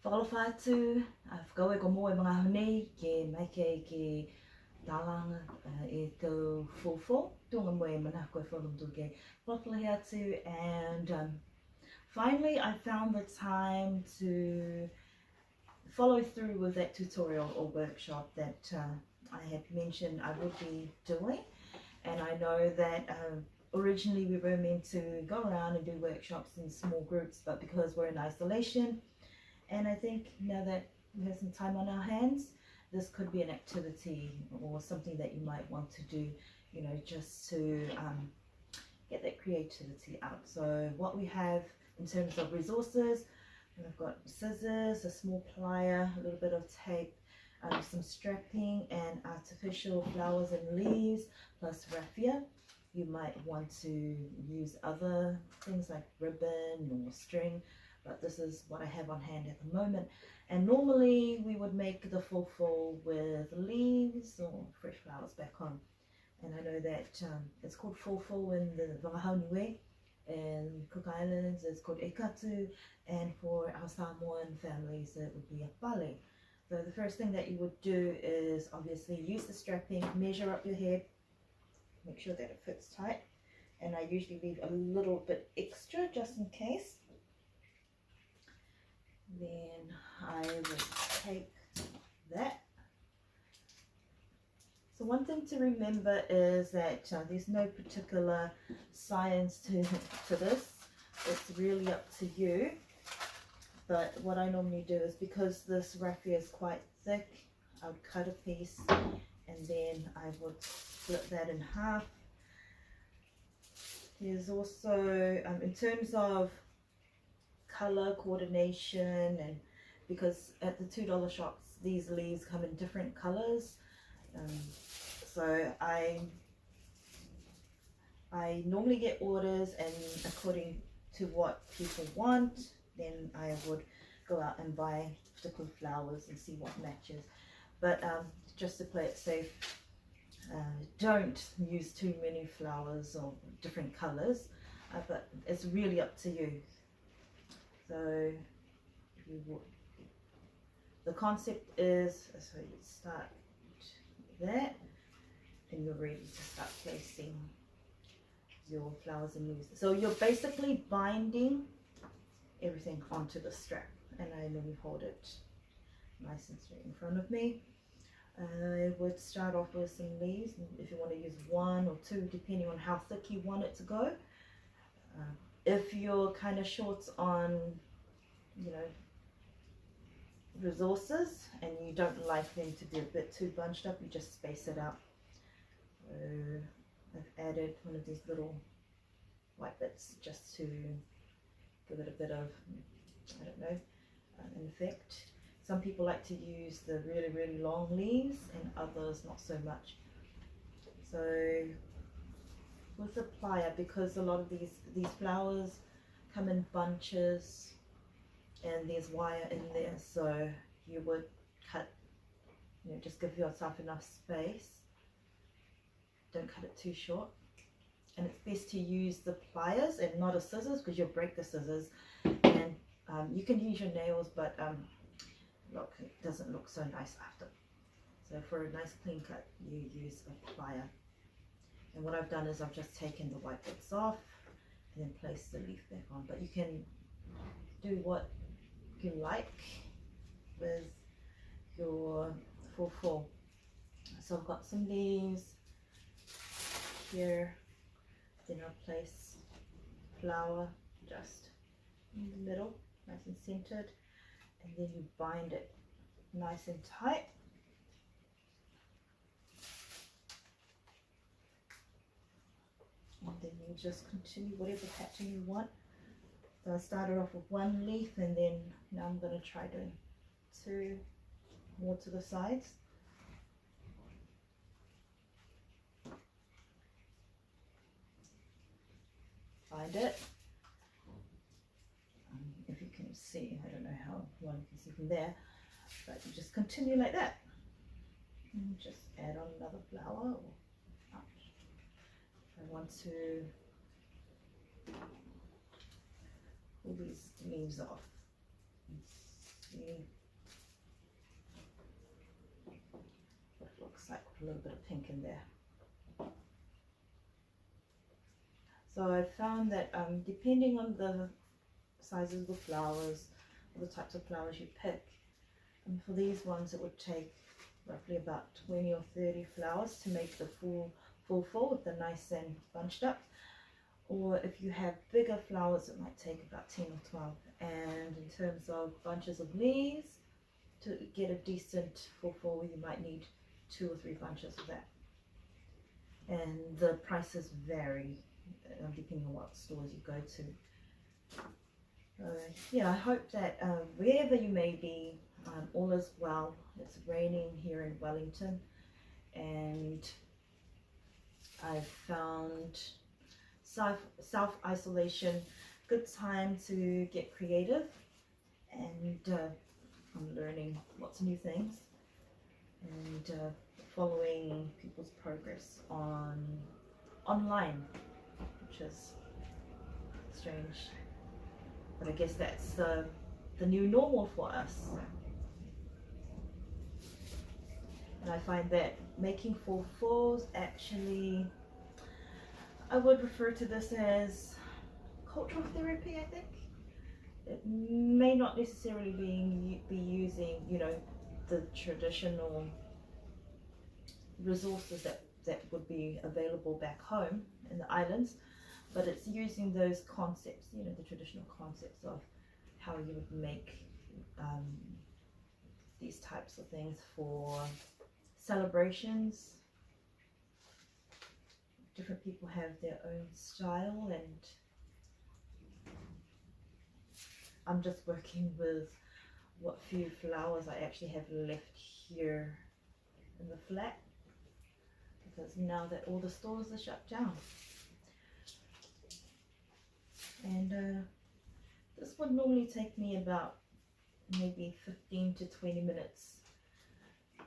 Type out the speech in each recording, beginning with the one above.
whakalawhātu, whakau e ko mo e mga honei, ke mai ke tālanga e tau Foufou, tunga mo e mana koe whakamtu ke whakalahi atu, and finally I found the time to follow through with that tutorial or workshop that I had mentioned I would be doing. And I know that originally we were meant to go around and do workshops in small groups, but because we're in isolation, and I think now that we have some time on our hands, this could be an activity or something that you might want to do, you know, just to get that creativity out. So what we have in terms of resources, we've got scissors, a small plier, a little bit of tape, some strapping and artificial flowers and leaves, plus raffia. You might want to use other things like ribbon or string, but this is what I have on hand at the moment. And normally we would make the Foufou with leaves or fresh flowers back home. And I know that it's called Foufou in the Whangahauniwe, and Cook Islands it's called Ekatu, and for our Samoan families it would be a pale. So the first thing that you would do is obviously use the strapping, measure up your head, make sure that it fits tight, and I usually leave a little bit extra just in case. Then I would take that. So one thing to remember is that there's no particular science to this. It's really up to you. But what I normally do is, because this raffia is quite thick, I would cut a piece and then I would split that in half. There's also, in terms of color coordination, and because at the $2 shops these leaves come in different colors, so I normally get orders, and according to what people want, then I would go out and buy particular flowers and see what matches. But just to play it safe, don't use too many flowers or different colors, but it's really up to you. So the concept is, so you start that and you're ready to start placing your flowers and leaves. So you're basically binding everything onto the strap, and I normally hold it nice and straight in front of me. I would start off with some leaves, if you want to use one or two depending on how thick you want it to go. If you're kind of short on, you know, resources and you don't like them to be a bit too bunched up, you just space it out. I've added one of these little white bits just to give it a bit of, I don't know, an effect. Some people like to use the really long leaves and others not so much. So with the plier, because a lot of these flowers come in bunches and there's wire in there, so you would cut, you know, just give yourself enough space. Don't cut it too short. And it's best to use the pliers and not a scissors, because you'll break the scissors. And you can use your nails, but look, it doesn't look so nice after. So for a nice clean cut, you use a plier. And what I've done is I've just taken the white bits off and then placed the leaf back on. But you can do what you like with your Foufou. So I've got some leaves here. Then I'll place flower just in the middle, nice and centered, and then you bind it nice and tight. And then you just continue whatever pattern you want. So I started off with one leaf, and then now I'm going to try doing two more to the sides. Bind it. If you can see, I don't know how well you can see from there, but you just continue like that. And just add on another flower. Or I want to pull these leaves off. see what it looks like with a little bit of pink in there. So I found that depending on the sizes of the flowers, or the types of flowers you pick, and for these ones it would take roughly about 20 or 30 flowers to make the full with the nice and bunched up. Or if you have bigger flowers, it might take about 10 or 12. And in terms of bunches of leaves, to get a decent full, you might need 2 or 3 bunches of that. And the prices vary depending on what stores you go to. Yeah, I hope that wherever you may be, all is well. It's raining here in Wellington, and I've found self-isolation good time to get creative, and I'm learning lots of new things, and following people's progress online, which is strange, but I guess that's the new normal for us. And I find that making fours actually, I would refer to this as cultural therapy, I think. It may not necessarily be using, you know, the traditional resources that would be available back home in the islands, but it's using those concepts, you know, the traditional concepts of how you would make these types of things for celebrations. Different people have their own style, and I'm just working with what few flowers I actually have left here in the flat, because now that all the stores are shut down. And this would normally take me about maybe 15 to 20 minutes,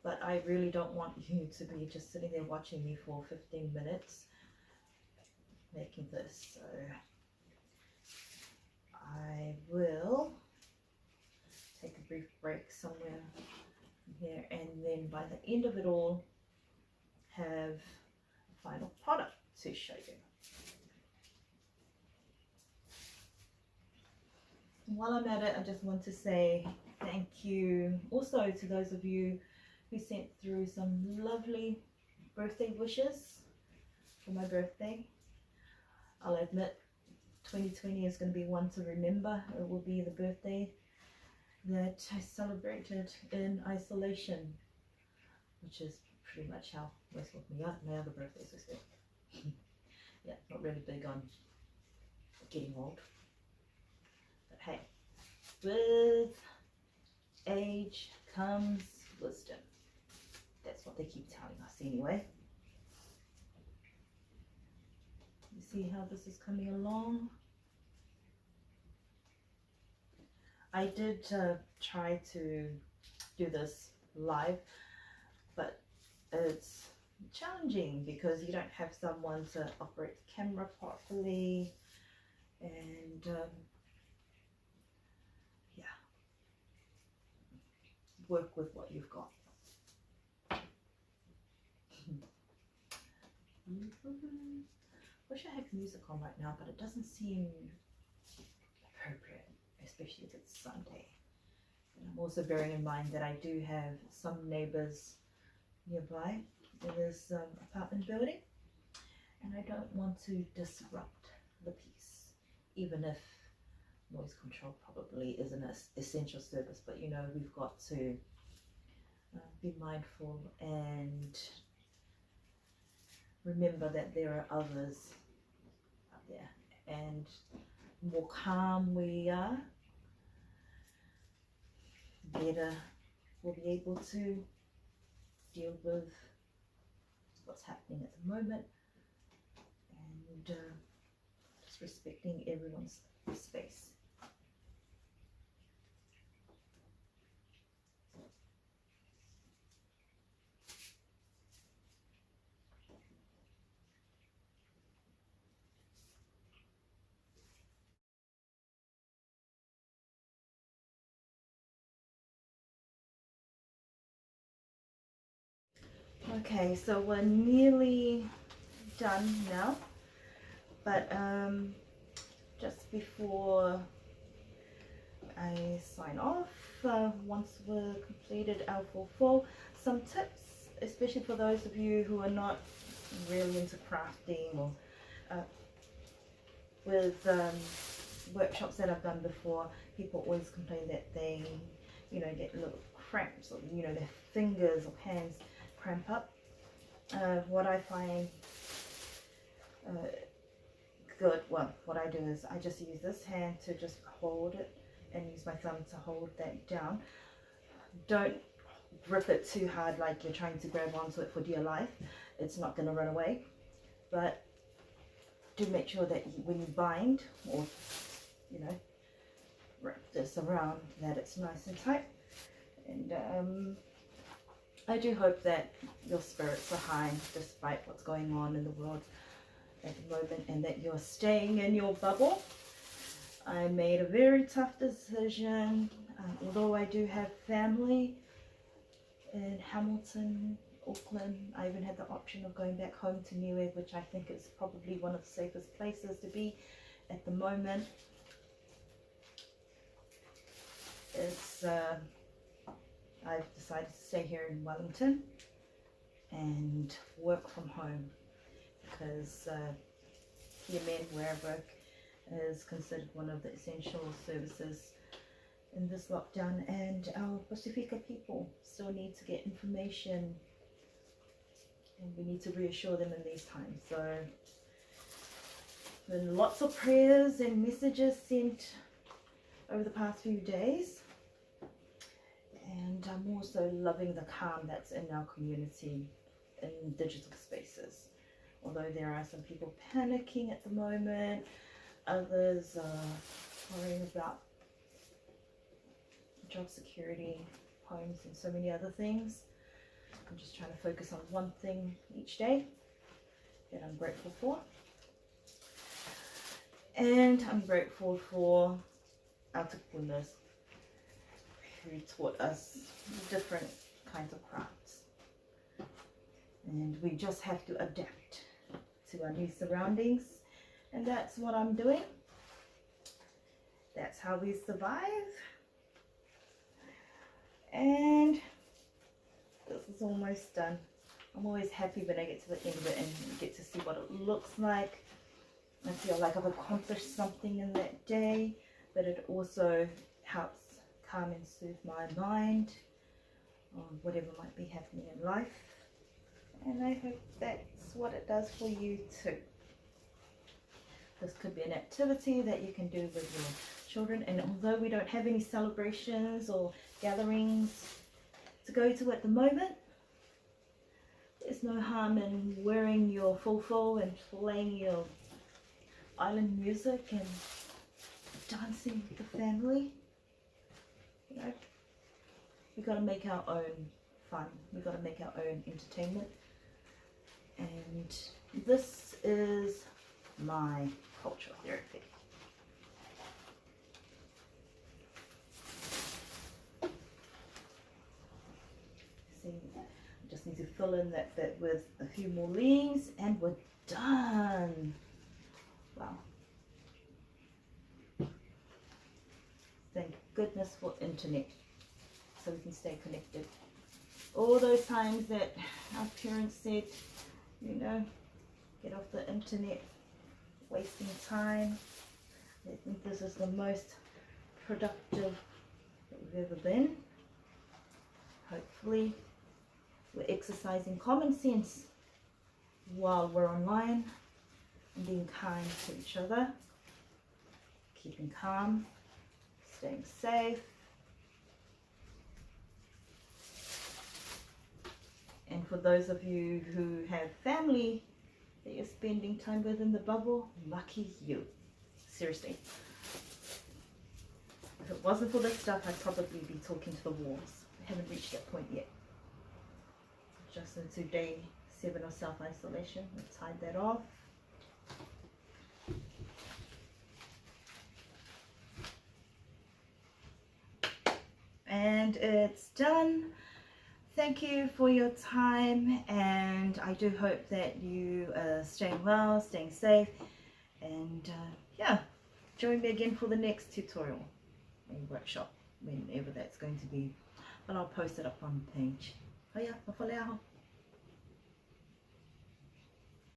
but I really don't want you to be just sitting there watching me for 15 minutes making this. So I will take a brief break somewhere here, and then by the end of it all have a final product to show you. While I'm at it, I just want to say thank you also to those of you who sent through some lovely birthday wishes for my birthday. I'll admit 2020 is going to be one to remember. It will be the birthday that I celebrated in isolation, which is pretty much how most of my other birthdays were spent. Yeah, not really big on getting old. But hey, with age comes wisdom. That's what they keep telling us anyway. You see how this is coming along? I did try to do this live, but it's challenging because you don't have someone to operate the camera properly, and yeah, work with what you've got. Wish I had music on right now, but it doesn't seem appropriate, especially if it's Sunday. And I'm also bearing in mind that I do have some neighbors nearby in this apartment building, and I don't want to disrupt the peace, even if noise control probably is an essential service. But you know, we've got to be mindful and remember that there are others out there, and the more calm we are, better we'll be able to deal with what's happening at the moment, and just respecting everyone's space. Okay, so we're nearly done now, but just before I sign off, once we're completed our full, some tips, especially for those of you who are not really into crafting, or with workshops that I've done before, people always complain that they, you know, get little cramps, or, you know, their fingers or hands cramp up. What I find good, well, what I do is I just use this hand to just hold it and use my thumb to hold that down. Don't grip it too hard like you're trying to grab onto it for dear life. It's not going to run away, but do make sure that when you bind, or, you know, wrap this around, that it's nice and tight. And I do hope that your spirits are high despite what's going on in the world at the moment, and that you're staying in your bubble. I made a very tough decision, although I do have family in Hamilton, Auckland. I even had the option of going back home to Niue, which I think is probably one of the safest places to be at the moment. It's I've decided to stay here in Wellington and work from home, because here men wherever is considered one of the essential services in this lockdown, and our Pasifika people still need to get information, and we need to reassure them in these times. So been lots of prayers and messages sent over the past few days, and I'm also loving the calm that's in our community in digital spaces. Although there are some people panicking at the moment, others are worrying about job security, homes, and so many other things. I'm just trying to focus on one thing each day that I'm grateful for. And I'm grateful for our tukunas, who taught us different kinds of crafts. And we just have to adapt to our new surroundings, and that's what I'm doing. That's how we survive. And this is almost done. I'm always happy when I get to the end of it and get to see what it looks like. I feel like I've accomplished something in that day, but it also helps calm and soothe my mind on whatever might be happening in life. And I hope that's what it does for you too. This could be an activity that you can do with your children, and although we don't have any celebrations or gatherings to go to at the moment, there's no harm in wearing your Foufou and playing your island music and dancing with the family. You know, we got to make our own fun. We got to make our own entertainment. And this is my cultural therapy. See, I just need to fill in that bit with a few more leaves and we're done. Wow. Thank goodness for internet, so we can stay connected. All those times that our parents said, you know, get off the internet, wasting time. I think this is the most productive that we've ever been. Hopefully we're exercising common sense while we're online and being kind to each other, keeping calm, staying safe. And for those of you who have family that you're spending time with in the bubble, lucky you. Seriously. If it wasn't for this stuff, I'd probably be talking to the walls. I haven't reached that point yet. Just into day 7 of self-isolation. I've tied that off. And it's done. thank you for your time, and I do hope that you are staying well, staying safe, and yeah, join me again for the next tutorial and workshop, whenever that's going to be, but I'll post it up on the page. Hiya, mawhale aho.